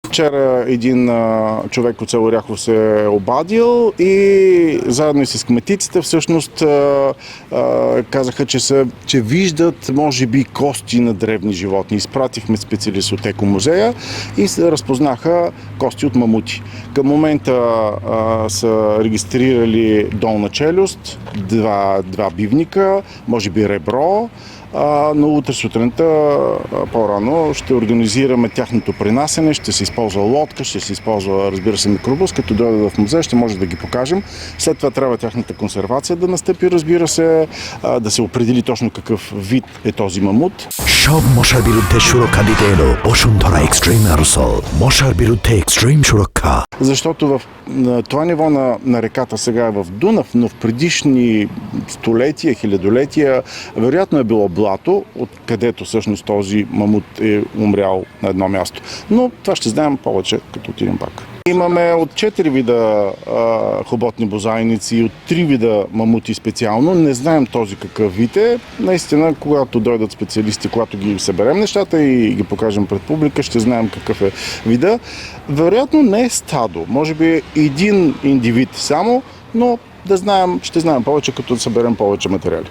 Вчера един човек от село Оряхов се е обадил и заедно и с кметиците всъщност казаха, че виждат може би кости на древни животни. Изпратихме специалист от екомузея и се разпознаха кости от мамути. Към момента са регистрирали долна челюст, два бивника, може би ребро, но утре сутринта по-рано ще организираме тяхното принасене, ще се използва лодка, ще се използва, разбира се, микробус, като дойдат в музея, ще може да ги покажем. След това трябва тяхната консервация да настъпи, разбира се, да се определи точно какъв вид е този мамут. সব মশার বিরুদ্ধে সুরক্ষা দিতে এলো বসুন্ধরা এক্সট্রিম অ্যারোসল মশার বিরুদ্ধে এক্সট্রিম সুরক্ষা. Защото в това ниво на реката сега е в Дунав, но в предишни столетия, хилядолетия, вероятно е било блато, откъдето всъщност този мамут е умрял на едно място. Но това ще знаем повече, като отидем пак. Имаме от 4 вида хоботни бозайници и от 3 вида мамути специално. Не знаем този какъв вид е. Наистина, когато дойдат специалисти, когато ги съберем нещата и ги покажем пред публика, ще знаем какъв е вида. Вероятно не е стадо. Може би един индивид само, но ще знаем повече, като съберем повече материали.